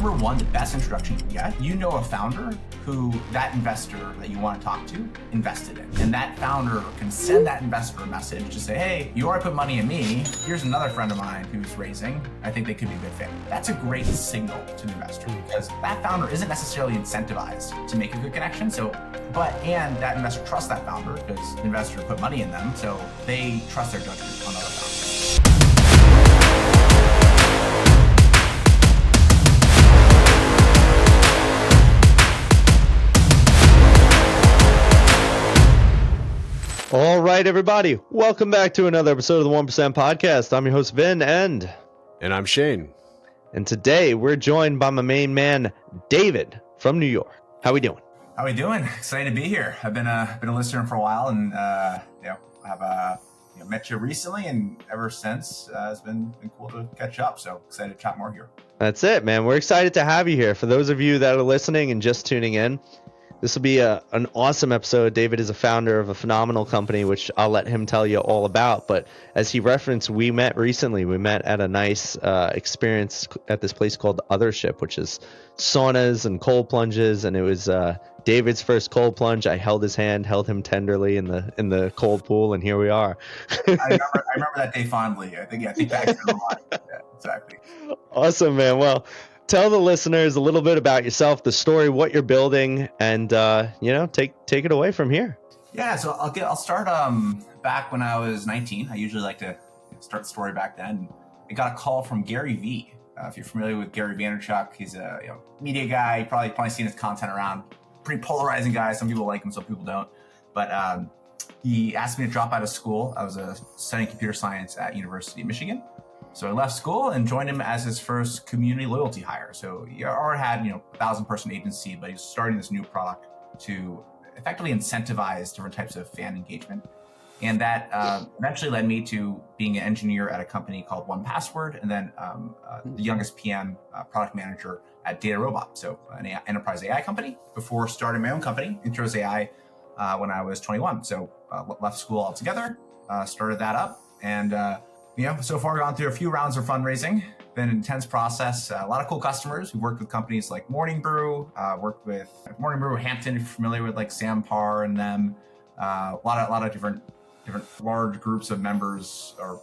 number one, the best introduction you can get, you know a founder who that investor that you want to talk to invested in. And that founder can send that investor a message to say, hey, you already put money in me. Here's another friend of mine who's raising. I think they could be a good fit. That's a great signal to the investor because that founder isn't necessarily incentivized to make a good connection. And that investor trusts that founder because the investor put money in them. So they trust their judgment on other founders. All right, everybody. Welcome back to another episode of the 1% Podcast. I'm your host, Vin, and I'm Shane. And today we're joined by my main man, David from New York. How we doing? How we doing? Excited to be here. I've been a listener for a while, and I've met you recently, and ever since it's been cool to catch up. So excited to chat more here. That's it, man. We're excited to have you here. For those of you that are listening and just tuning in, this will be an awesome episode. David is a founder of a phenomenal company, which I'll let him tell you all about. But as he referenced, we met recently. We met at a nice experience at this place called The Othership, which is saunas and cold plunges. And it was David's first cold plunge. I held his hand, held him tenderly in the cold pool, and here we are. I remember that day fondly. I think back to a lot. Yeah, exactly. Awesome, man. Well, tell the listeners a little bit about yourself, the story, what you're building, and take it away from here. Yeah, so I'll start back when I was 19. I usually like to start the story back then. I got a call from Gary Vee. If you're familiar with Gary Vaynerchuk, he's a media guy. You've probably seen his content around. Pretty polarizing guy. Some people like him, some people don't. But he asked me to drop out of school. I was studying computer science at University of Michigan. So I left school and joined him as his first community loyalty hire. So he already had, 1,000-person agency, but he's starting this new product to effectively incentivize different types of fan engagement. And that eventually led me to being an engineer at a company called 1Password, and then the youngest PM product manager at DataRobot, so an enterprise AI company, before starting my own company, intros.ai, when I was 21. So left school altogether, started that up, and so far gone through a few rounds of fundraising, been an intense process, a lot of cool customers. We've worked with companies like Morning Brew, worked with Morning Brew Hampton, if you're familiar with like Sam Parr and them, a lot of different large groups of members or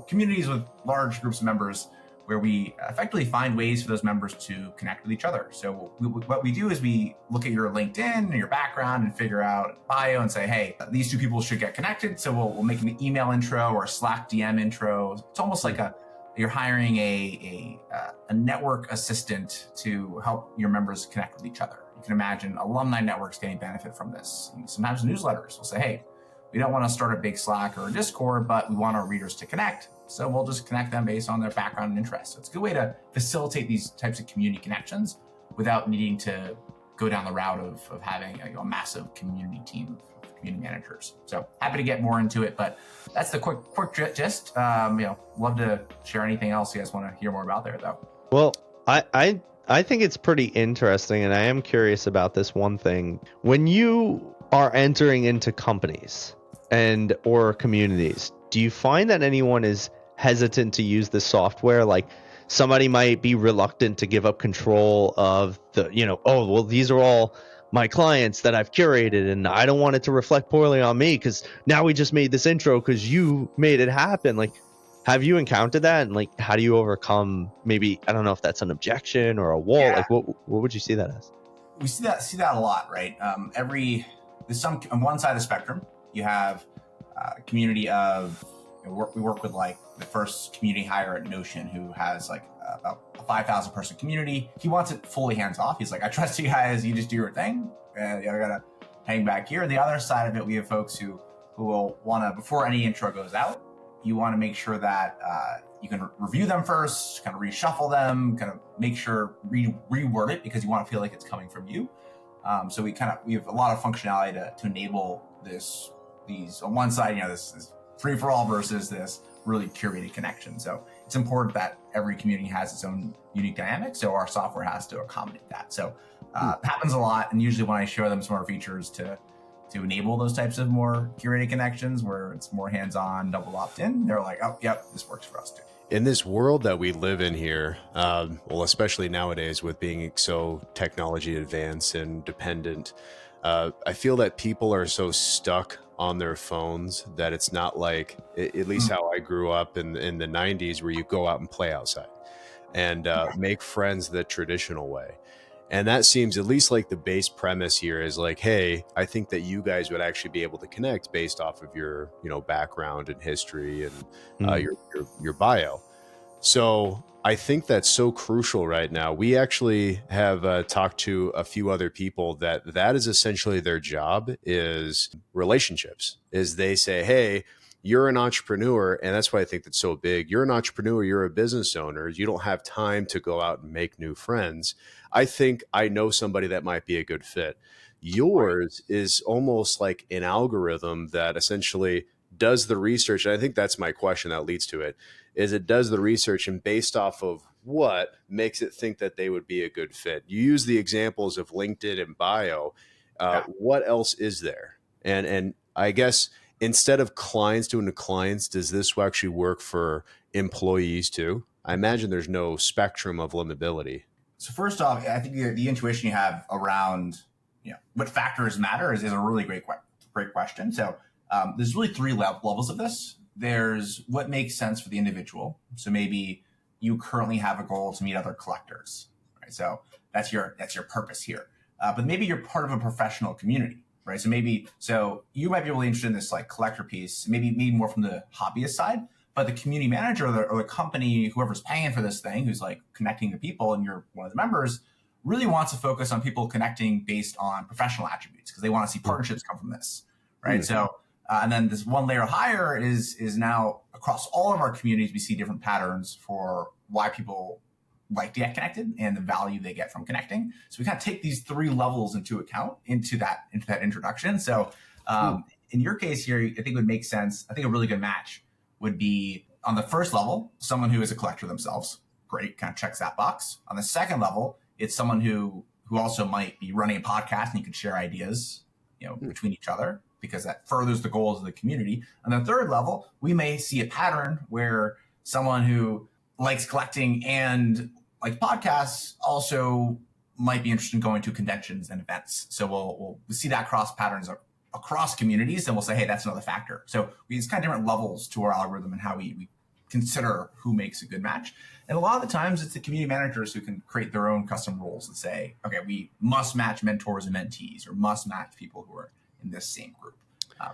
communities with large groups of members where we effectively find ways for those members to connect with each other. So what we do is we look at your LinkedIn and your background and figure out bio and say, hey, these two people should get connected. So we'll make an email intro or a Slack DM intro. It's almost like you're hiring a network assistant to help your members connect with each other. You can imagine alumni networks getting benefit from this. And sometimes newsletters will say, hey, we don't want to start a big Slack or a Discord, but we want our readers to connect. So we'll just connect them based on their background and interests. So it's a good way to facilitate these types of community connections without needing to go down the route of having a massive community team of community managers. So happy to get more into it, but that's the quick gist. Love to share anything else you guys want to hear more about there, though. Well, I think it's pretty interesting, and I am curious about this one thing. When you are entering into companies or communities, do you find that anyone is hesitant to use the software? Like somebody might be reluctant to give up control of these are all my clients that I've curated and I don't want it to reflect poorly on me because now we just made this intro because you made it happen. Like, have you encountered that? And like, how do you overcome maybe, I don't know if that's an objection or a wall. Yeah. Like what would you see that as? We see that a lot, right? There's some on one side of the spectrum, you have a community of, we work with like the first community hire at Notion who has like about a 5,000 person community. He wants it fully hands off. He's like, I trust you guys. You just do your thing. And I gotta hang back here. The other side of it, we have folks who will want to, before any intro goes out, you want to make sure that you can review them first, kind of reshuffle them, kind of make sure, reword it because you want to feel like it's coming from you. So we have a lot of functionality to enable these on one side, this free for all versus this really curated connection. So it's important that every community has its own unique dynamic. So our software has to accommodate that. So it happens a lot. And usually when I show them some more features to enable those types of more curated connections where it's more hands-on, double opt-in, they're like, oh, yep, this works for us too. In this world that we live in here, well, especially nowadays with being so technology advanced and dependent, I feel that people are so stuck on their phones that it's not like, at least Mm, how I grew up in the 90s, where you go out and play outside and make friends the traditional way. And that seems at least like the base premise here is like, hey, I think that you guys would actually be able to connect based off of your, background and history and Mm. your bio. So I think that's so crucial right now. We actually have talked to a few other people that is essentially their job is relationships. Is they say, hey, you're an entrepreneur, and that's why I think that's so big. You're an entrepreneur, you're a business owner. You don't have time to go out and make new friends. I think I know somebody that might be a good fit. right. Yours is almost like an algorithm that essentially does the research. And I think that's my question that leads to it is it does the research, and based off of what makes it think that they would be a good fit. You use the examples of LinkedIn and bio. Yeah. What else is there? And I guess instead of clients doing to clients, does this actually work for employees too? I imagine there's no spectrum of limitability. So first off, I think the intuition you have around what factors matter is a really great question. So there's really three levels of this. There's what makes sense for the individual. So maybe you currently have a goal to meet other collectors, right? So that's your purpose here. But maybe you're part of a professional community, right? So you might be really interested in this like collector piece, maybe more from the hobbyist side. But the community manager or the company, whoever's paying for this thing, who's like connecting the people, and you're one of the members, really wants to focus on people connecting based on professional attributes because they want to see partnerships come from this, right? So and then this one layer higher is now across all of our communities, we see different patterns for why people like to get connected and the value they get from connecting. So we kind of take these three levels into account into that introduction. So in your case here, I think it would make sense. I think a really good match would be on the first level, someone who is a collector themselves. Great, kind of checks that box. On the second level, it's someone who also might be running a podcast and you can share ideas, between each other because that furthers the goals of the community. On the third level, we may see a pattern where someone who likes collecting and likes podcasts also might be interested in going to conventions and events. So we'll see that cross patterns across communities, and we'll say, hey, that's another factor. So we use kind of different levels to our algorithm and how we consider who makes a good match. And a lot of the times it's the community managers who can create their own custom rules and say, okay, we must match mentors and mentees or must match people who are in this same group.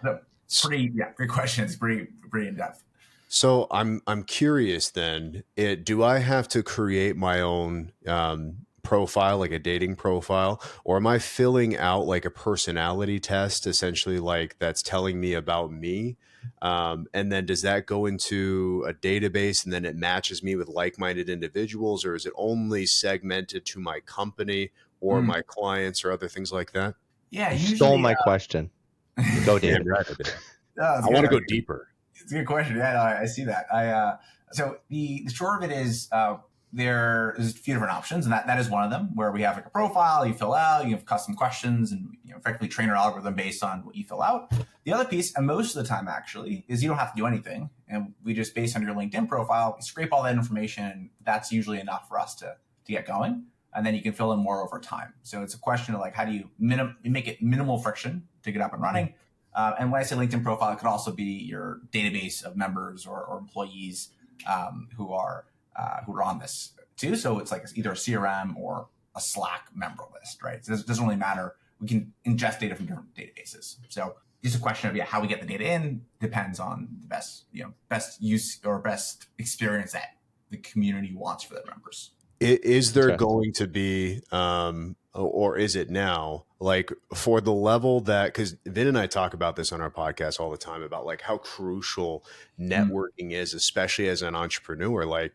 So it's great question. It's pretty in depth. So I'm curious then, do I have to create my own profile, like a dating profile, or am I filling out like a personality test, essentially like that's telling me about me? And then does that go into a database and then it matches me with like-minded individuals, or is it only segmented to my company or my clients or other things like that? Yeah, You usually stole my question. Go, Damn David. right I did. I want to go deeper. It's a good question. Yeah, I see that. So the short of it is there is a few different options, and that is one of them where we have like a profile you fill out, you have custom questions, and effectively train our algorithm based on what you fill out. The other piece, and most of the time actually, is you don't have to do anything, and we just based on your LinkedIn profile, we scrape all that information. That's usually enough for us to get going, and then you can fill in more over time. So it's a question of like how do you make it minimal friction to get up and running. And when I say LinkedIn profile, it could also be your database of members or employees who are on this too. So it's like either a CRM or a Slack member list, right? So it doesn't really matter. We can ingest data from different databases. So just a question of how we get the data in depends on the best use or best experience that the community wants for their members. Is there going to be, or is it now, like for the level that, because Vin and I talk about this on our podcast all the time about like how crucial networking is, especially as an entrepreneur. Like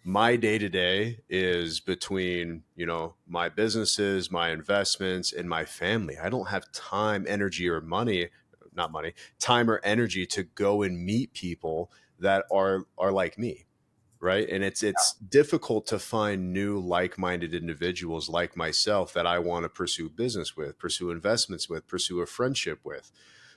my day to day is between, my businesses, my investments, and my family. I don't have time, energy, or time or energy to go and meet people that are like me. Right. And it's difficult to find new like-minded individuals like myself that I want to pursue business with, pursue investments with, pursue a friendship with.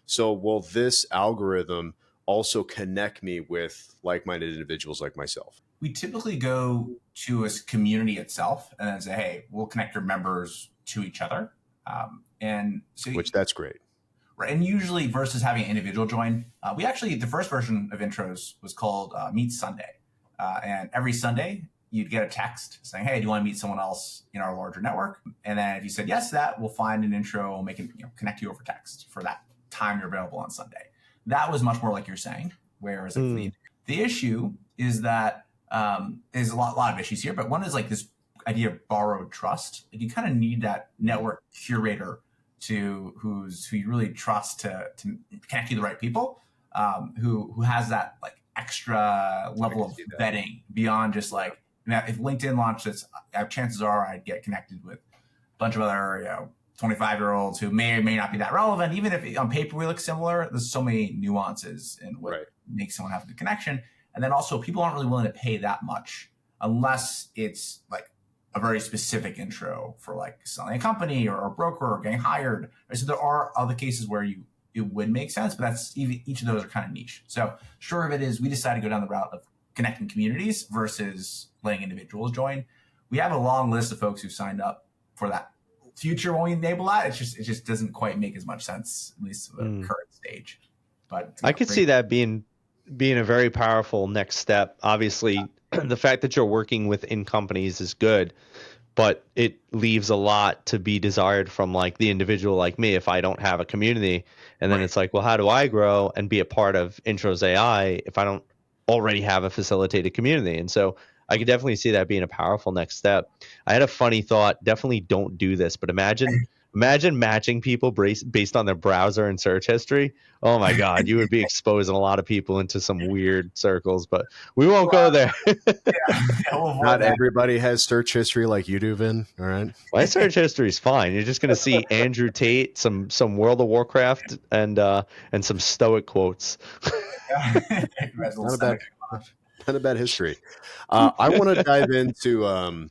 So will this algorithm also connect me with like-minded individuals like myself? We typically go to a community itself and then say, hey, we'll connect your members to each other. And so, Which that's great. Right. And usually versus having an individual join, we actually, the first version of intros was called Meet Sunday. And every Sunday you'd get a text saying, hey, do you want to meet someone else in our larger network? And then if you said yes to that, we'll find an intro, make it, connect you over text for that time you're available on Sunday. That was much more like you're saying, whereas the issue is that there's a lot of issues here, but one is like this idea of borrowed trust. Like you kind of need that network curator who you really trust to connect you to the right people, who has that like extra level of vetting beyond just like, if LinkedIn launched this, chances are I'd get connected with a bunch of other 25-year-olds who may or may not be that relevant. Even if on paper we look similar, there's so many nuances in what makes someone have a good connection. And then also people aren't really willing to pay that much unless it's like a very specific intro for like selling a company or a broker or getting hired. So there are other cases where it would make sense, but that's each of those are kind of niche. So short of it is we decided to go down the route of connecting communities versus letting individuals join. We have a long list of folks who signed up for that future when we enable that. It just doesn't quite make as much sense, at least at the current stage. But I could see that being a very powerful next step. Obviously, the fact that you're working within companies is good, but it leaves a lot to be desired from like the individual like me if I don't have a community. And then it's like, well, how do I grow and be a part of Intros AI if I don't already have a facilitated community? And so I could definitely see that being a powerful next step. I had a funny thought. Definitely don't do this, but imagine matching people based on their browser and search history. Oh my God, you would be exposing a lot of people into some weird circles, but we won't go there. Not everybody has search history like you do, Vin. All right. My search history is fine. You're just going to see Andrew Tate, some World of Warcraft, and some Stoic quotes. Not a bad history. I want to dive into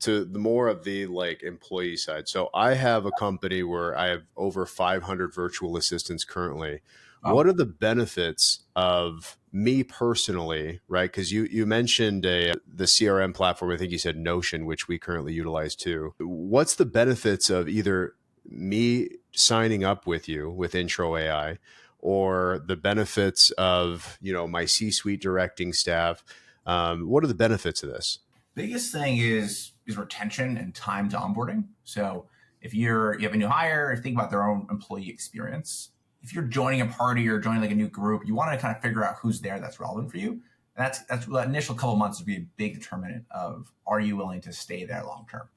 to the more of the like employee side. So I have a company where I have over 500 virtual assistants currently. Oh. What are the benefits of me personally, right? Because you mentioned the CRM platform. I think you said Notion, which we currently utilize too. What's the benefits of either me signing up with you with Intro AI, or the benefits of my C-suite directing staff? What are the benefits of this? Biggest thing is retention and time to onboarding. So if you have a new hire, think about their own employee experience. If you're joining a party or joining like a new group, you want to kind of figure out who's there that's relevant for you. And that's that initial couple of months would be a big determinant of, are you willing to stay there long term?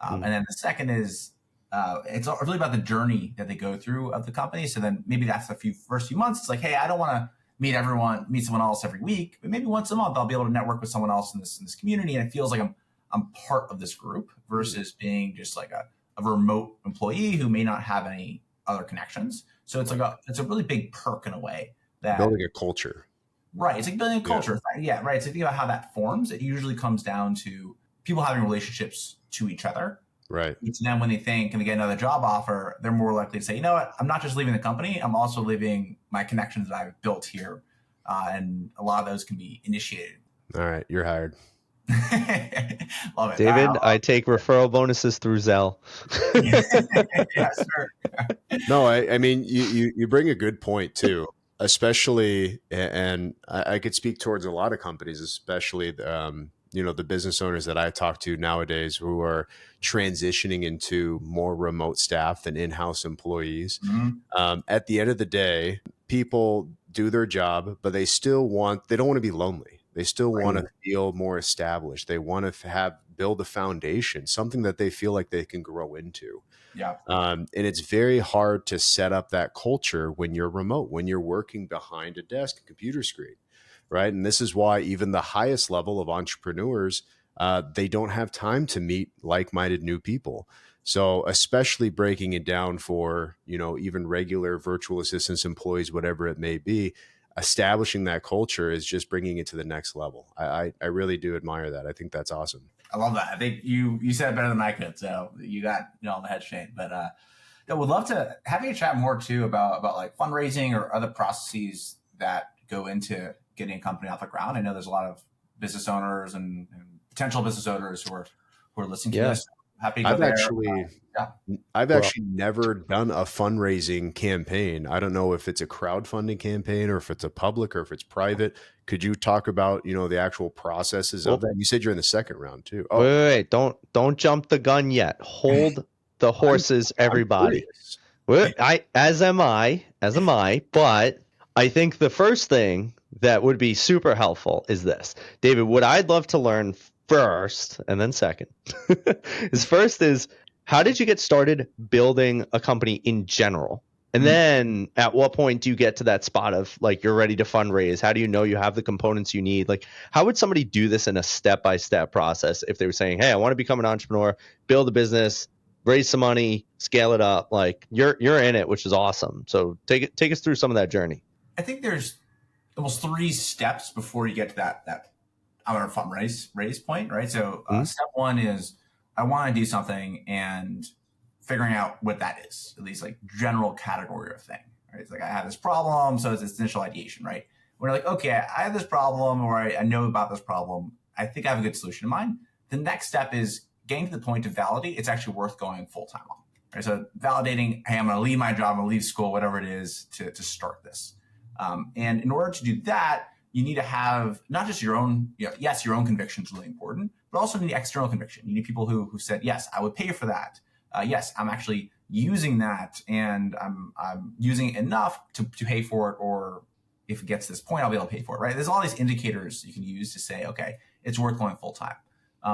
And then the second is it's really about the journey that they go through of the company. So then maybe that's the first few months. It's like, hey, I don't want to meet someone else every week, but maybe once a month I'll be able to network with someone else in this community, and it feels like I'm part of this group versus being just like a remote employee who may not have any other connections. So it's like it's a really big perk in a way that building a culture. Right. It's like building a culture. Yeah, right. So think about how that forms. It usually comes down to people having relationships to each other. Right. Which then when they think and they get another job offer, they're more likely to say, you know what, I'm not just leaving the company, I'm also leaving my connections that I've built here. And a lot of those can be initiated. All right. You're hired. Love it. David, I take referral bonuses through Zelle. Yeah, sure. No, I mean, you bring a good point too, especially, and I could speak towards a lot of companies, especially the business owners that I talk to nowadays who are transitioning into more remote staff than in-house employees. Mm-hmm. At the end of the day, people do their job, but they don't want to be lonely. They still want to feel more established. They want to build a foundation, something that they feel like they can grow into. Yeah. And it's very hard to set up that culture when you're remote, when you're working behind a desk, a computer screen. Right. And this is why even the highest level of entrepreneurs, they don't have time to meet like-minded new people. So especially breaking it down for, even regular virtual assistants, employees, whatever it may be, establishing that culture is just bringing it to the next level. I really do admire that. I think that's awesome. I love that. I think you said it better than I could. So you got on the head, Shane. But I would love to have you chat more too about like fundraising or other processes that go into getting a company off the ground. I know there's a lot of business owners and potential business owners who are listening to this. Happy to go there. I've actually never done a fundraising campaign. I don't know if it's a crowdfunding campaign or if it's a public or if it's private. Could you talk about, the actual processes of that? You said you're in the second round too. Oh, wait. Don't jump the gun yet. Hold the horses, everybody. As am I, but I think the first thing that would be super helpful is this. David, what I'd love to learn first and then second is how did you get started building a company in general? And then at what point do you get to that spot of like you're ready to fundraise? How do you know you have the components you need? Like, how would somebody do this in a step-by-step process if they were saying, hey, I want to become an entrepreneur, build a business, raise some money, scale it up? Like you're in it, which is awesome. So take us through some of that journey. I think there's almost 3 steps before you get to that I'm going to fundraise point, right? So step 1 is I want to do something and figuring out what that is, at least like general category of thing, right? It's like I have this problem, so it's this initial ideation, right? We're like, okay, I have this problem, or I know about this problem. I think I have a good solution in mind. The next step is getting to the point to validate it's actually worth going full-time on, right? So validating, hey, I'm going to leave my job, I'm going to leave school, whatever it is to start this. And in order to do that, you need to have not just your own, yes, your own conviction is really important, but also need external conviction. You need people who said, yes, I would pay for that. Yes, I'm actually using that and I'm using it enough to pay for it. Or if it gets to this point, I'll be able to pay for it, right? There's all these indicators you can use to say, okay, it's worth going full time.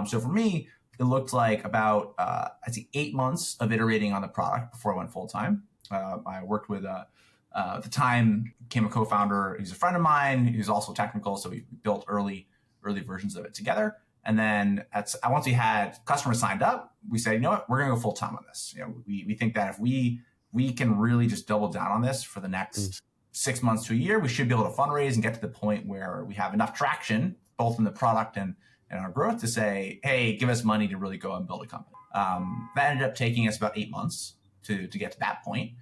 So for me, it looked like about, I'd say 8 months of iterating on the product before I went full time. I worked with, at the time, became a co-founder. He's a friend of mine. He was also technical, so we built early versions of it together. And then once we had customers signed up, we said, you know what, we're going to go full time on this. We think that if we can really just double down on this for the next 6 months to a year, we should be able to fundraise and get to the point where we have enough traction, both in the product and our growth, to say, hey, give us money to really go and build a company. That ended up taking us about 8 months to get to that point.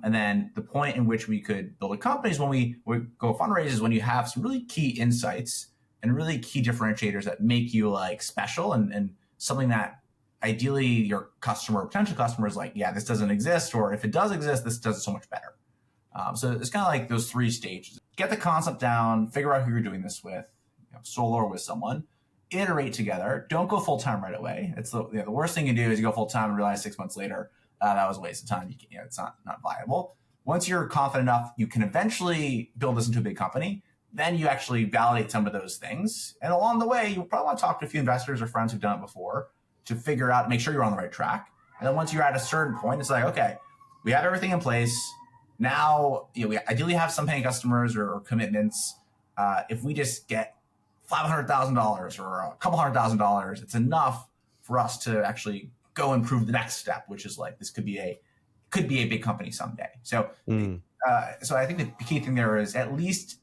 And then the point in which we could build a company is when we go fundraise, is when you have some really key insights and really key differentiators that make you like special and something that ideally your customer or potential customer is like, yeah, this doesn't exist, or if it does exist, this does it so much better. So it's kind of like those 3 stages. Get the concept down, figure out who you're doing this with, solo or with someone, iterate together. Don't go full time right away. It's the worst thing you do is you go full time and realize 6 months later, that was a waste of time. It's not viable. Once you're confident enough, you can eventually build this into a big company. Then you actually validate some of those things. And along the way, you probably want to talk to a few investors or friends who've done it before to figure out, make sure you're on the right track. And then once you're at a certain point, it's like, okay, we have everything in place. Now, we ideally have some paying customers or commitments. If we just get $500,000 or a couple $100,000, it's enough for us to actually go and prove the next step, which is like, this could be a big company someday. So, so I think the key thing there is at least,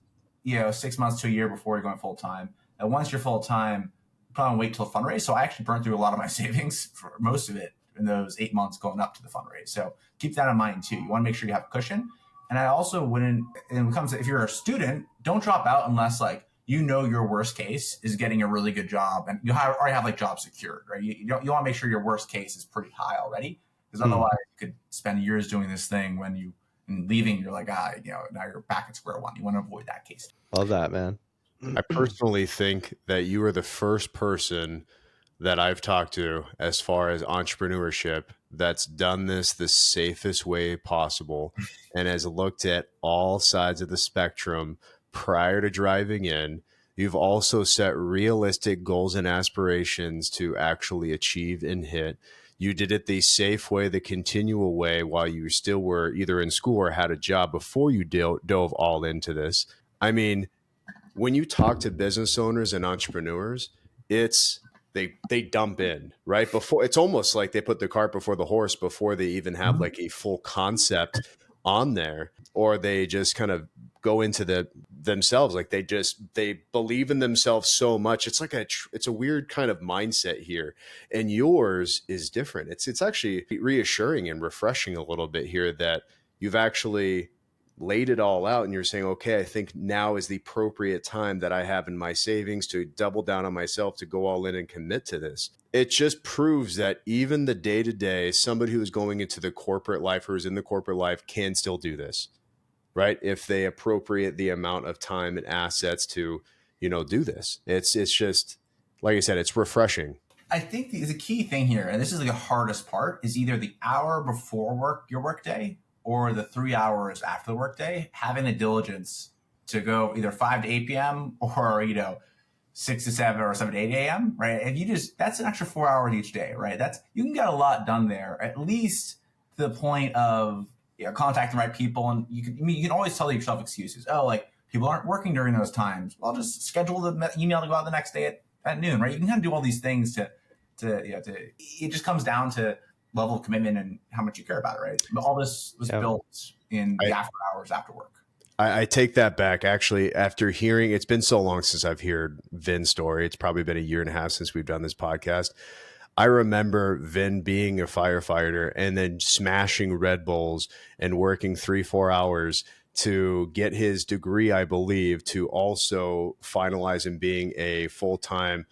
6 months to a year before you're going full time. And once you're full time, probably wait till fundraise. So I actually burned through a lot of my savings for most of it in those 8 months going up to the fundraise. So keep that in mind too. You want to make sure you have a cushion. And I also wouldn't, and when it comes to, if you're a student, don't drop out unless like, your worst case is getting a really good job and you already have like job secured, right? You want to make sure your worst case is pretty high already, because otherwise you could spend years doing this thing when and leaving, you're like, now you're back at square one. You want to avoid that case. Love that, man. I personally think that you are the first person that I've talked to as far as entrepreneurship that's done this the safest way possible and has looked at all sides of the spectrum prior to driving in. You've also set realistic goals and aspirations to actually achieve and hit. You did it the safe way, the continual way, while you still were either in school or had a job before you dove all into this. I mean, when you talk to business owners and entrepreneurs, it's they dump in right before. It's almost like they put the cart before the horse before they even have like a full concept on there, or they just kind of go into themselves. Like they believe in themselves so much. It's like it's a weird kind of mindset here. And yours is different. It's actually reassuring and refreshing a little bit here that you've actually laid it all out and you're saying, okay, I think now is the appropriate time that I have in my savings to double down on myself, to go all in and commit to this. It just proves that even the day-to-day, somebody who is going into the corporate life or is in the corporate life can still do this, right? If they appropriate the amount of time and assets to, do this. It's just, like I said, it's refreshing. I think the key thing here, and this is the hardest part, is either the hour before your work day or the 3 hours after the work day, having the diligence to go either 5 to 8 p.m. or, 6 to 7 or 7 to 8 a.m., right? And that's an extra 4 hours each day, right? You can get a lot done there, at least to the point of contacting the right people. And you can always tell yourself excuses. Oh, like people aren't working during those times. Well, just schedule the email to go out the next day at noon, right? You can kind of do all these things it just comes down to level of commitment and how much you care about it, right? But all this was built in the after hours after work. I take that back. Actually, after hearing, it's been so long since I've heard Vin's story. It's probably been a year and a half since we've done this podcast. I remember Vin being a firefighter and then smashing Red Bulls and working 3-4 hours to get his degree, I believe, to also finalize in being a full-time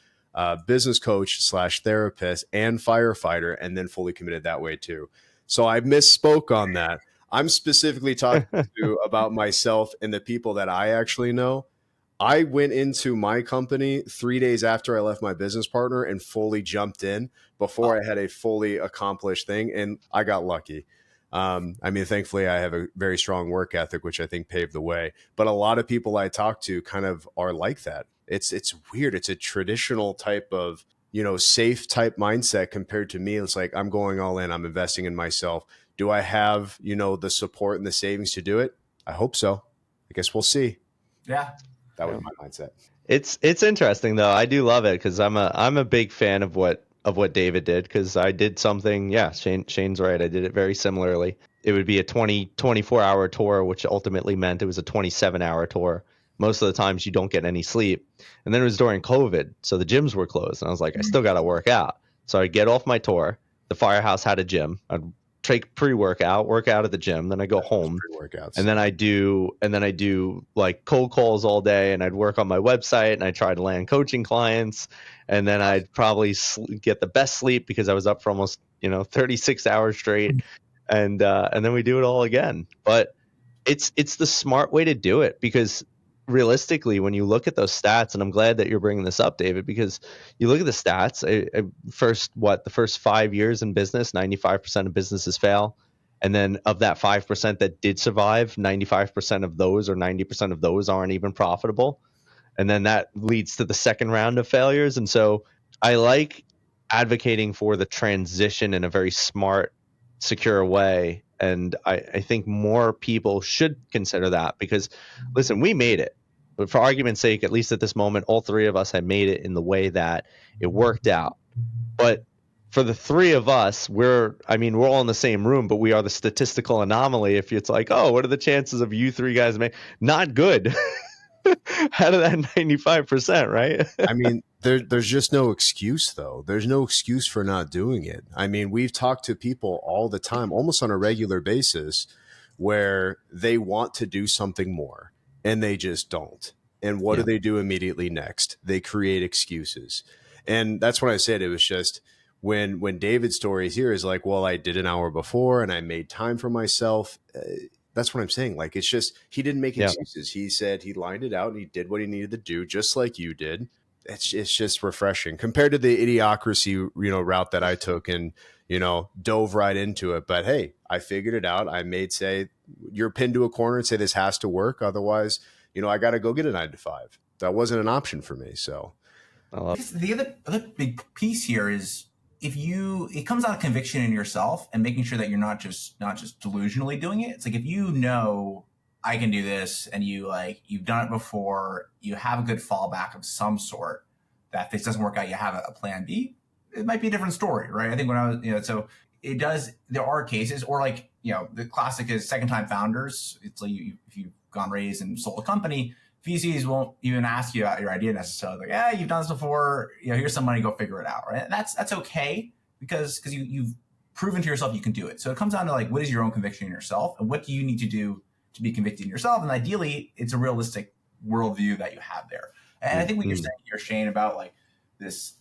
business coach / therapist and firefighter, and then fully committed that way too. So I misspoke on that. I'm specifically talking about myself and the people that I actually know. I went into my company 3 days after I left my business partner and fully jumped in before I had a fully accomplished thing. And I got lucky. Thankfully I have a very strong work ethic, which I think paved the way, but a lot of people I talk to kind of are like that. It's weird. It's a traditional type of, safe type mindset compared to me. It's like, I'm going all in, I'm investing in myself. Do I have, the support and the savings to do it? I hope so. I guess we'll see. Yeah. That was my mindset. It's interesting though. I do love it because I'm a big fan of what David did, because I did something. Yeah, Shane's right. I did it very similarly. It would be a 24-hour tour, which ultimately meant it was a 27-hour tour. Most of the times you don't get any sleep. And then it was during COVID, so the gyms were closed. And I was like, I still got to work out. So I'd get off my tour. The firehouse had a gym. I'd take pre-workout, work out at the gym, then I go home, and then I do like cold calls all day, and I'd work on my website, and I try to land coaching clients, and then I'd probably get the best sleep because I was up for almost 36 hours straight, and then we do it all again. But it's the smart way to do it, because realistically, when you look at those stats, and I'm glad that you're bringing this up, David, because you look at the stats, the first 5 years in business, 95% of businesses fail. And then of that 5% that did survive, 95% of those or 90% of those aren't even profitable. And then that leads to the second round of failures. And so I like advocating for the transition in a very smart, secure way. And I think more people should consider that, because, listen, we made it. But for argument's sake, at least at this moment, all three of us have made it in the way that it worked out. But for the three of us, we're all in the same room, but we are the statistical anomaly. If it's like, oh, what are the chances of you three guys not good? Out of that 95%, right? There's just no excuse, though. There's no excuse for not doing it. We've talked to people all the time, almost on a regular basis, where they want to do something more and they just don't. And what do they do immediately next? They create excuses. And that's when I said it was just when David's story here is like, well, I did an hour before and I made time for myself. That's what I'm saying. Like, it's just, he didn't make excuses. He said he lined it out and he did what he needed to do, just like you did. It's just refreshing compared to the idiocracy, route that I took and, dove right into it. But hey, I figured it out. I say you're pinned to a corner and say this has to work. Otherwise, I got to go get a 9 to 5. That wasn't an option for me. So the other big piece here is it comes out of conviction in yourself and making sure that you're not just delusionally doing it. It's like, if I can do this, and you've done it before, you have a good fallback of some sort, that if this doesn't work out, you have a plan B. It might be a different story, right? I think when I was, so it does, there are cases, or the classic is second time founders. It's like if you've gone raised and sold a company, VCs won't even ask you about your idea necessarily. Like, you've done this before, here's some money, go figure it out, right? And that's okay, because you've proven to yourself you can do it. So it comes down to what is your own conviction in yourself, and what do you need to do to be convicted in yourself. And ideally, it's a realistic worldview that you have there. And I think what you're saying here, Shane, about like this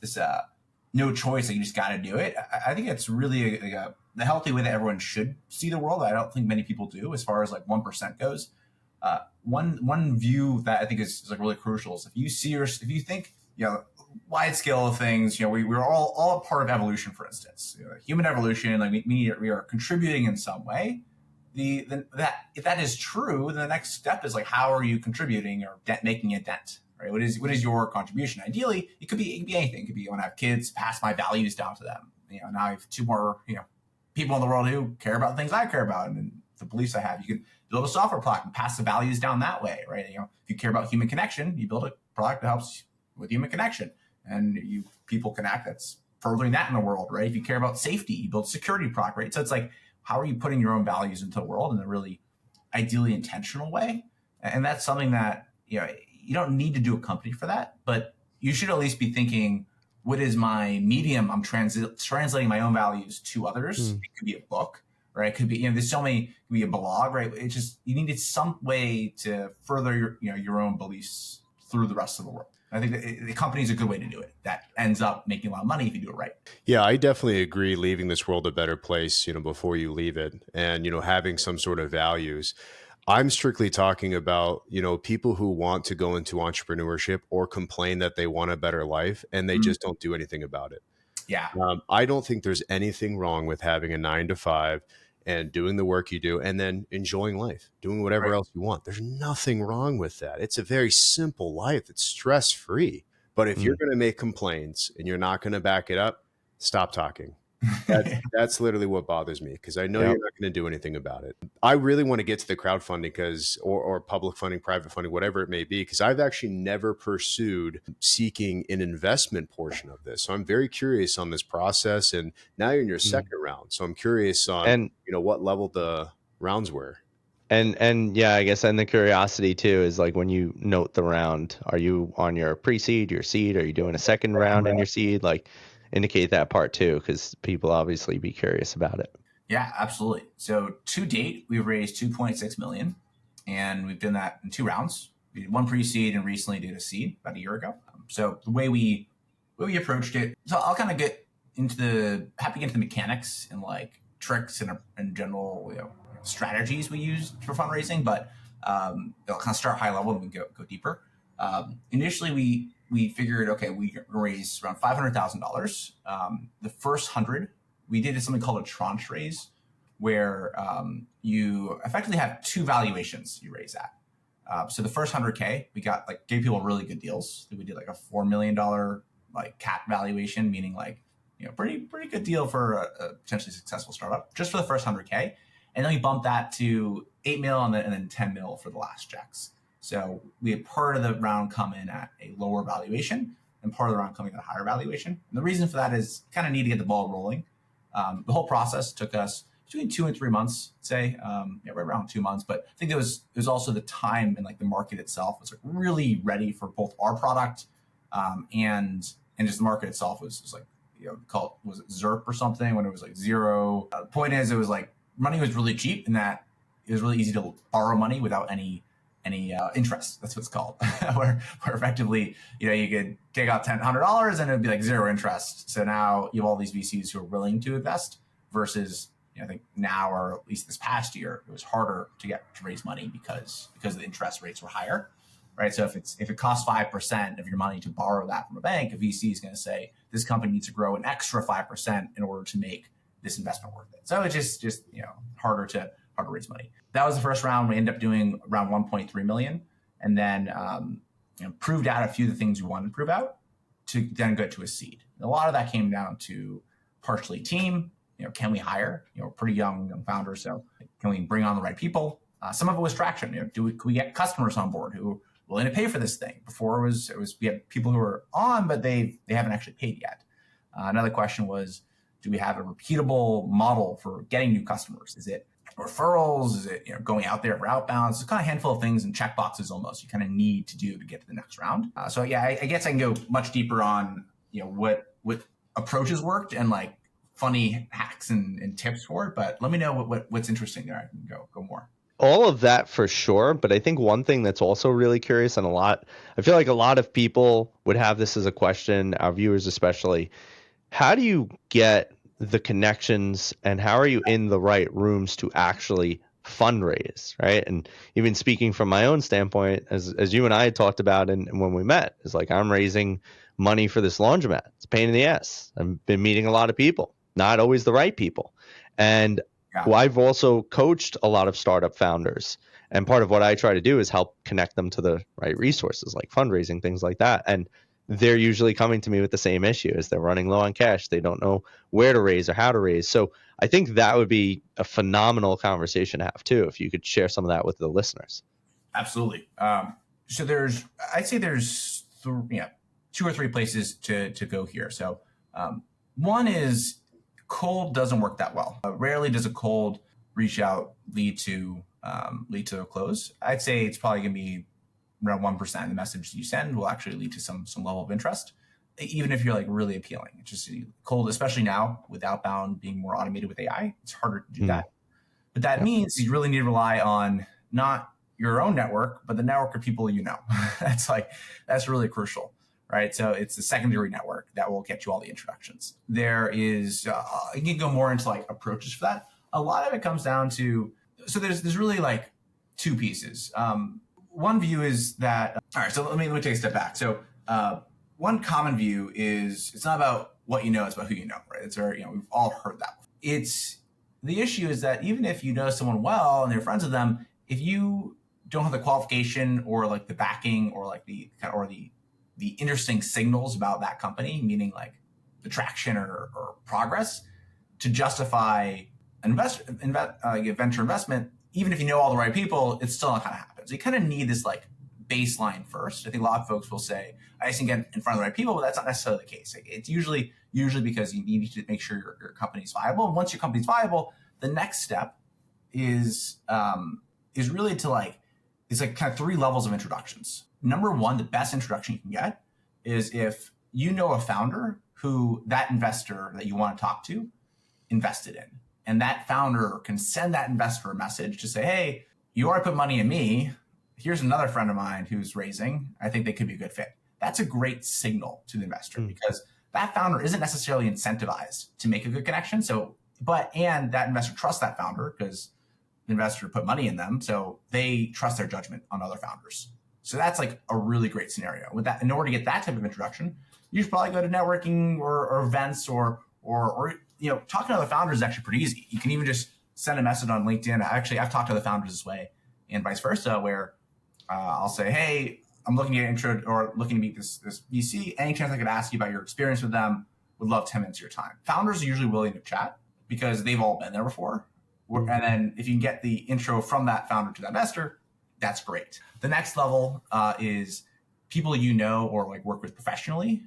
no choice, like you just got to do it. I think it's really the healthy way that everyone should see the world. I don't think many people do, as far as like 1% goes. One view that I think is like really crucial is if you think, wide scale of things, we're all a part of evolution, for instance, human evolution, like we are contributing in some way. If that is true, then the next step is like, how are you contributing or making a dent, right? What is your contribution? Ideally, it could be anything. It could be, I want to have kids, pass my values down to them. Now I have two more, people in the world who care about things I care about, and the beliefs I have. You could build a software product and pass the values down that way, right? If you care about human connection, you build a product that helps with human connection, and people connect. That's furthering that in the world, right? If you care about safety, you build a security product, right? So it's like, how are you putting your own values into the world in a really ideally intentional way? And that's something that, you don't need to do a company for that, but you should at least be thinking, what is my medium? I'm translating my own values to others. It could be a book, right? It could be, there's so many, it could be a blog, right? It's just, you needed some way to further your own beliefs through the rest of the world. I think that the company is a good way to do it. That ends up making a lot of money if you do it right. Yeah, I definitely agree. Leaving this world a better place, before you leave it, and, having some sort of values. I'm strictly talking about, people who want to go into entrepreneurship or complain that they want a better life and they just don't do anything about it. Yeah. I don't think there's anything wrong with having a 9 to 5 and doing the work you do and then enjoying life, doing whatever else you want. There's nothing wrong with that. It's a very simple life. It's stress-free. But if you're going to make complaints and you're not going to back it up, stop talking. That's literally what bothers me, because I know you're not going to do anything about it. I really want to get to the crowdfunding or public funding, private funding, whatever it may be, because I've actually never pursued seeking an investment portion of this. So I'm very curious on this process. And now you're in your second round. So I'm curious on, what level the rounds were. And yeah, I guess, and the curiosity too is like, when you note the round, are you on your pre-seed, your seed? Are you doing a second round in your seed? Like, indicate that part too, because people obviously be curious about it. Yeah, absolutely. So to date, we've raised 2.6 million, and we've done that in 2 rounds. We did one pre-seed and recently did a seed about a year ago. So the way we approached it, so I'll kind of get into the mechanics and like tricks and general strategies we use for fundraising, but I'll kind of start high level and we go deeper. Initially, we figured, okay, we raised around $500,000. The first 100, we did something called a tranche raise, where you effectively have 2 valuations you raise at. So the first 100K, we got gave people really good deals. We did like a $4 million cap valuation, meaning pretty good deal for a potentially successful startup, just for the first 100K. And then we bumped that to 8 mil and then 10 mil for the last checks. So we had part of the round come in at a lower valuation and part of the round coming at a higher valuation. And the reason for that is kind of need to get the ball rolling. The whole process took us between 2 and 3 months, say, right around 2 months. But I think it was also the time and the market itself was really ready for both our product and just the market itself was was it ZERP or something, when it was zero. The point is, it was money was really cheap, in that it was really easy to borrow money without any interest. That's what it's called. where effectively, you could take out $100 and it'd be 0 interest. So now you have all these VCs who are willing to invest, versus I think now, or at least this past year, it was harder to raise money because the interest rates were higher, right? So if it costs 5% of your money to borrow that from a bank, a VC is going to say this company needs to grow an extra 5% in order to make this investment worth it. So it's just harder to raise money. That was the first round. We ended up doing around 1.3 million, and then proved out a few of the things we wanted to prove out to then go to a seed. And a lot of that came down to partially team. Can we hire? Pretty young founders, so can we bring on the right people? Some of it was traction. Can we get customers on board who are willing to pay for this thing? Before it was we had people who are on, but they haven't actually paid yet. Another question was, do we have a repeatable model for getting new customers? Is it referrals? Is it going out there for outbounds? It's kind of a handful of things and check boxes almost you kind of need to do to get to the next round. So yeah, I guess I can go much deeper on what approaches worked and funny hacks and tips for it. But let me know what's interesting there. I can go more. all of that for sure. But I think one thing that's also really curious, and I feel like a lot of people would have this as a question, our viewers especially. How do you get the connections, and how are you in the right rooms to actually fundraise, right? And even speaking from my own standpoint, as you and I had talked about, and when we met, is like, I'm raising money for this laundromat. It's a pain in the ass. I've been meeting a lot of people, not always the right people. And Yeah, I've also coached a lot of startup founders. And part of what I try to do is help connect them to the right resources, like fundraising, things like that. And they're usually coming to me with the same issue: is they're running low on cash. They don't know where to raise or how to raise. So I think that would be a phenomenal conversation to have too, if you could share some of that with the listeners. absolutely. So I'd say there's two or three places to go here. So one is cold doesn't work that well. Rarely does a cold reach out lead to a close. I'd say it's probably going to be around 1% of the message you send will actually lead to some level of interest, even if you're like really appealing. It's just cold, especially now with outbound being more automated with AI. It's harder to do that. But that means you really need to rely on not your own network, but the network of people you know. That's really crucial, right? So it's the secondary network that will get you all the introductions. There is, you can go more into like approaches for that. A lot of it comes down to, so there's really like two pieces. One view is that, all right, so let me take a step back. So one common view is it's not about what you know, it's about who you know, right? It's very, we've all heard that. The issue is that even if you know someone well and you're friends with them, if you don't have the qualification or like the backing or like the interesting signals about that company, meaning like the traction or progress to justify an venture investment, even if you know all the right people, it's still not going to happen. So you kind of need this like baseline first. I think a lot of folks will say, I just can get in front of the right people, but that's not necessarily the case. It's usually because you need to make sure your company's viable. And once your company's viable, the next step is really to like, it's like kind of three levels of introductions. Number one, the best introduction you can get is if you know a founder who that investor that you want to talk to invested in. And that founder can send that investor a message to say, hey, you already put money in me. Here's another friend of mine who's raising. I think they could be a good fit. That's a great signal to the investor because that founder isn't necessarily incentivized to make a good connection. And that investor trusts that founder because the investor put money in them. So they trust their judgment on other founders. So that's like a really great scenario. With that, in order to get that type of introduction, you should probably go to networking or events or talking to other founders is actually pretty easy. You can even just send a message on LinkedIn. I've talked to other founders this way and vice versa, where I'll say, hey, I'm looking to get intro or looking to meet this VC. Any chance I could ask you about your experience with them? Would love 10 minutes of your time. Founders are usually willing to chat because they've all been there before. And then if you can get the intro from that founder to that investor, that's great. The next level is people you know or like work with professionally.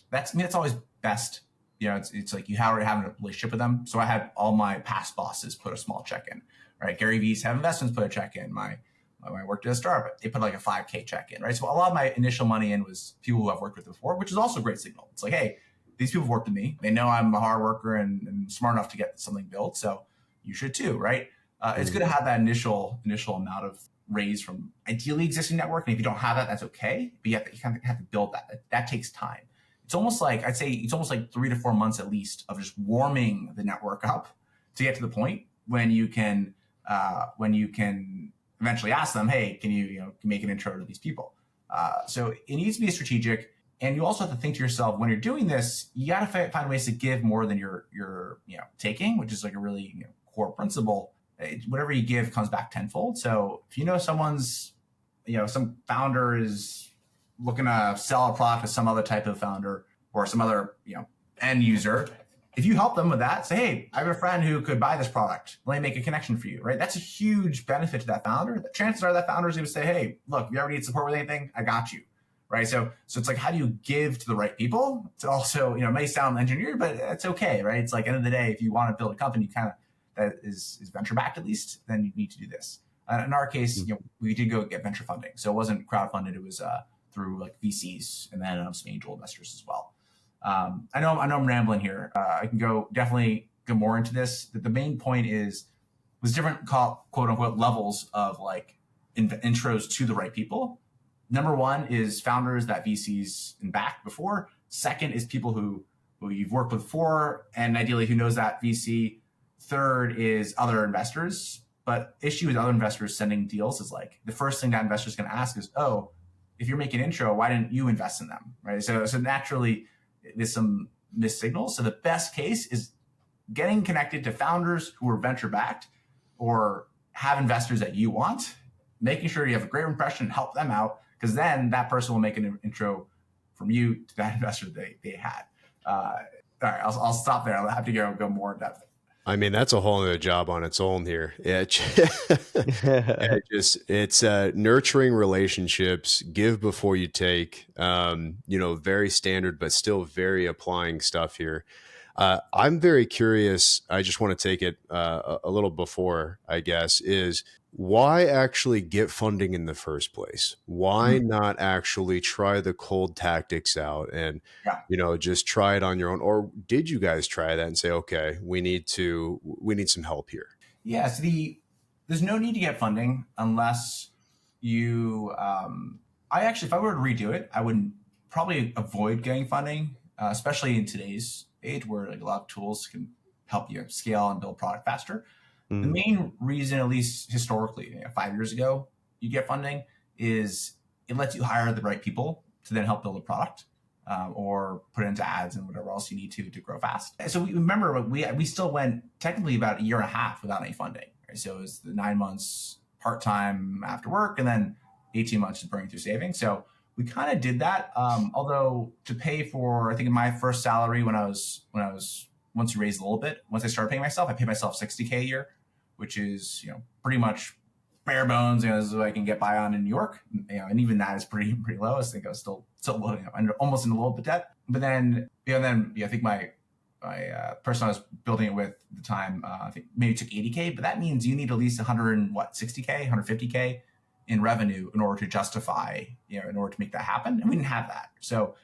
That's always best. It's like you already have a relationship with them. So I had all my past bosses put a small check in, right? Gary V's Have Investments put a check in. When I worked at a startup, they put like a 5K check in, right? So a lot of my initial money in was people who I've worked with before, which is also a great signal. It's like, hey, these people have worked with me. They know I'm a hard worker and smart enough to get something built. So you should too, right? It's good to have that initial amount of raise from ideally existing network. And if you don't have that, that's okay. But you kind of have to build that. That takes time. It's almost like 3 to 4 months at least of just warming the network up to get to the point when you can eventually ask them, hey, can you make an intro to these people? So it needs to be strategic. And you also have to think to yourself, when you're doing this, you got to find ways to give more than you're taking, which is like a really core principle. Whatever you give comes back tenfold. So if you know someone's, some founder is looking to sell a product to some other type of founder or some other, end user, if you help them with that, say, hey, I have a friend who could buy this product. Let me make a connection for you, right? That's a huge benefit to that founder. The chances are that founder is going to say, hey, look, if you ever need support with anything, I got you, right? So it's like, how do you give to the right people? It's also, it may sound engineered, but it's okay, right? It's like, end of the day, if you want to build a company that is venture backed at least, then you need to do this. In our case, we did go get venture funding. So it wasn't crowdfunded. It was through like VCs and then some angel investors as well. I know I'm rambling here. I can definitely go more into this. The main point is was different quote unquote levels of like intros to the right people. Number one is founders that VCs backed before. Second is people who you've worked with before, and ideally who knows that VC. Third is other investors. But issue with other investors sending deals is like the first thing that investors going to ask is, oh, if you're making intro, why didn't you invest in them, right? So naturally, there's some missed signals. So the best case is getting connected to founders who are venture backed or have investors that you want, making sure you have a great impression, help them out, because then that person will make an intro from you to that investor they had. All right, I'll stop there. I'll have to go more in depth. I mean, that's a whole other job on its own here. It's nurturing relationships, give before you take, very standard, but still very applying stuff here. I'm very curious. I just want to take it a little before, I guess, is why actually get funding in the first place? Why not actually try the cold tactics out and, just try it on your own? Or did you guys try that and say, okay, we need some help here? Yeah. So there's no need to get funding unless you, if I were to redo it, I would probably avoid getting funding, especially in today's age where like a lot of tools can help you scale and build product faster. The main reason, at least historically, 5 years ago, you get funding is it lets you hire the right people to then help build a product or put it into ads and whatever else you need to grow fast. So we remember we still went technically about a year and a half without any funding. Right? So it was the 9 months part-time after work and then 18 months just burning through savings. So we kind of did that. Although to pay for, I think in my first salary when I was once you raised a little bit, once I started paying myself, I paid myself $60K a year, which is, pretty much bare bones, as I can get by on in New York. And even that is pretty low. I think I was still loading up, almost in a little bit debt. But then, I think my person I was building it with at the time, I think maybe took 80K, but that means you need at least 60K, 150K in revenue in order to justify, in order to make that happen. And we didn't have that. So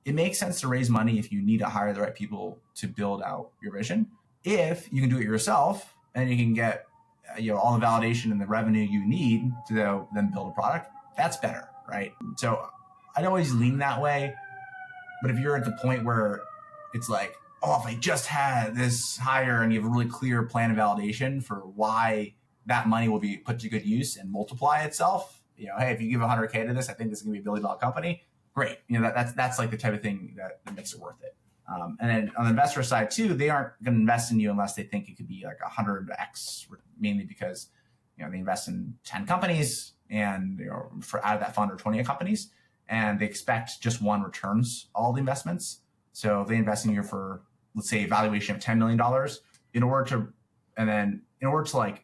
it makes sense to raise money if you need to hire the right people to build out your vision. If you can do it yourself and you can get all the validation and the revenue you need to then build a product, that's better, right? So I'd always lean that way. But if you're at the point where it's like, oh, if I just had this hire and you have a really clear plan of validation for why that money will be put to good use and multiply itself, hey, if you give 100K to this, I think this is going to be $1 billion company. Great. That's like the type of thing that makes it worth it. And then on the investor side too, they aren't going to invest in you unless they think it could be like 100x, mainly because, they invest in 10 companies and, for out of that fund are 20 companies and they expect just one returns all the investments. So if they invest in you for, let's say, a valuation of $10 million in order to like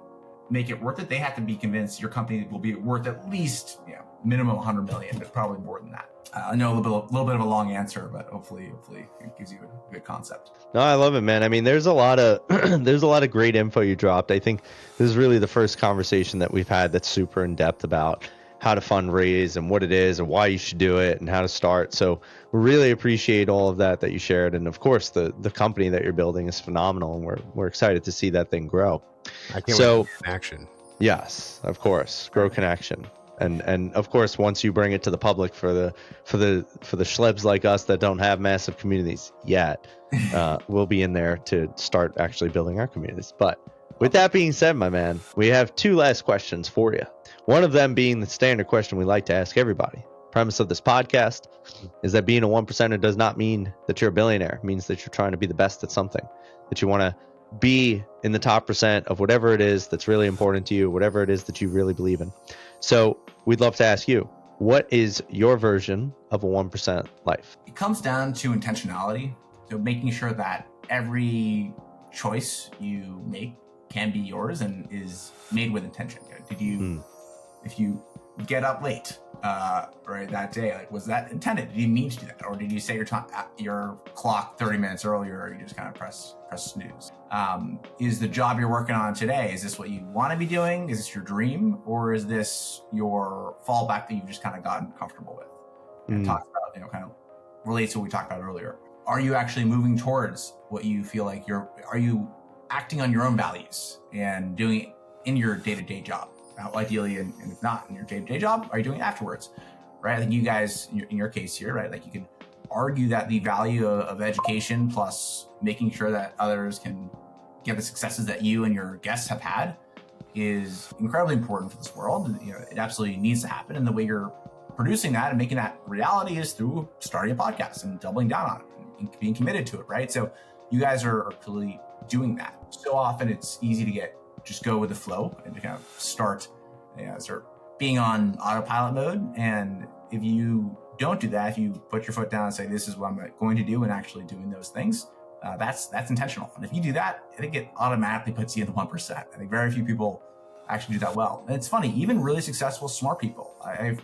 make it worth it, they have to be convinced your company will be worth at least, minimum 100 million, but probably more than that. I know a little bit of a long answer, but hopefully it gives you a good concept. No, I love it, man. I mean, there's a lot of great info you dropped. I think this is really the first conversation that we've had that's super in depth about how to fundraise and what it is and why you should do it and how to start. So we really appreciate all of that you shared. And of course, the company that you're building is phenomenal, and we're excited to see that thing grow. I can't wait to get in action. Yes, of course, grow connection. And of course, once you bring it to the public for the schlebs like us that don't have massive communities yet, we'll be in there to start actually building our communities. But with that being said, my man, we have 2 last questions for you. One of them being the standard question we like to ask everybody. Premise of this podcast is that being a 1%er does not mean that you're a billionaire. It means that you're trying to be the best at something, that you want to be in the top % of whatever it is that's really important to you, whatever it is that you really believe in. So we'd love to ask you, what is your version of a 1% life? It comes down to intentionality. So making sure that every choice you make can be yours and is made with intention. If you get up late, right, that day, like, was that intended? Did you mean to do that? Or did you set your clock 30 minutes earlier, or you just kind of press snooze? Is the job you're working on today, is this what you want to be doing? Is this your dream? Or is this your fallback that you've just kind of gotten comfortable with? And talk about, kind of relates to what we talked about earlier. Are you actually moving towards what you feel like are you acting on your own values and doing in your day-to-day job. Ideally, and if not in your day-to-day job, are you doing it afterwards? Right? I think you guys, in your case here, right, like you can argue that the value of education plus making sure that others can get the successes that you and your guests have had is incredibly important for this world. And, it absolutely needs to happen. And the way you're producing that and making that reality is through starting a podcast and doubling down on it and being committed to it, right? So you guys are clearly doing that. So often it's easy to just go with the flow and to kind of start being on autopilot mode. And if you don't do that, if you put your foot down and say, this is what I'm going to do, and actually doing those things, that's intentional. And if you do that, I think it automatically puts you in the 1%. I think very few people actually do that well. And it's funny, even really successful, smart people. I have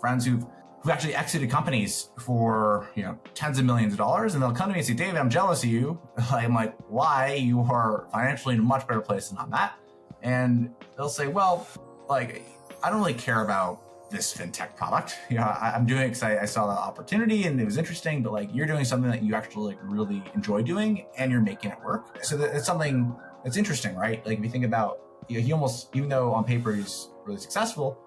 friends who've actually exited companies for tens of millions of dollars, and they'll come to me and say, David, I'm jealous of you. I'm like, why? You are financially in a much better place than I'm at. And they'll say, well, like, I don't really care about this fintech product. I'm doing it because I saw the opportunity and it was interesting, but like you're doing something that you actually like really enjoy doing and you're making it work. So it's something that's interesting, right? Like if you think about, he almost, even though on paper he's really successful,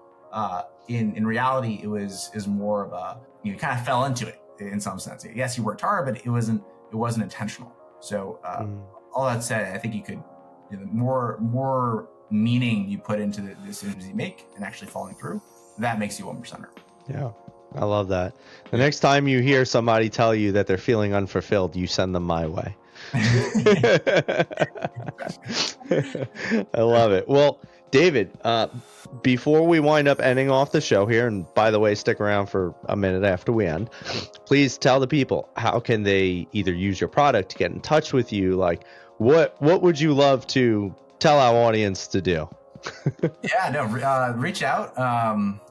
in reality it was more of a, you kind of fell into it in some sense. Yes, he worked hard, but it wasn't intentional. So all that said, I think you could, the more meaning you put into the decisions you make and actually following through, that makes you 1%er. Yeah, I love that. The next time you hear somebody tell you that they're feeling unfulfilled, you send them my way. I love it. Well, David, before we wind up ending off the show here, and by the way, stick around for a minute after we end, please tell the people, how can they either use your product to get in touch with you? Like, what would you love to tell our audience to do? Reach out,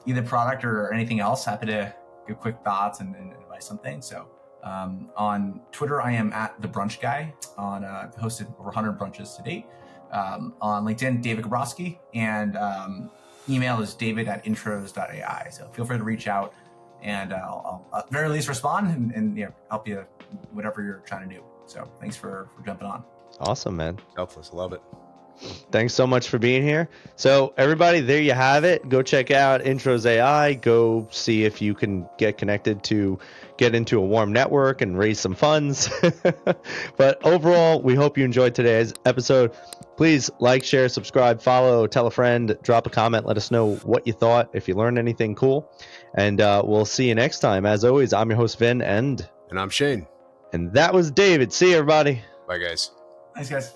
either product or anything else. Happy to give quick thoughts and advice on things. So on Twitter, I am at the brunch guy. On hosted over 100 brunches to date. On LinkedIn, David Gabrowski, and email is david@intros.ai. So feel free to reach out, and I'll at very least respond and help you whatever you're trying to do. So thanks for jumping on. Awesome, man. Helpless, love it. Thanks so much for being here. So everybody, there you have it. Go check out intros.ai. Go see if you can get connected to get into a warm network and raise some funds. But overall, we hope you enjoyed today's episode. Please like, share, subscribe, follow, tell a friend, drop a comment. Let us know what you thought, if you learned anything cool. And we'll see you next time. As always, I'm your host, Vin, and I'm Shane. And that was David. See you, everybody. Bye, guys. Thanks, guys.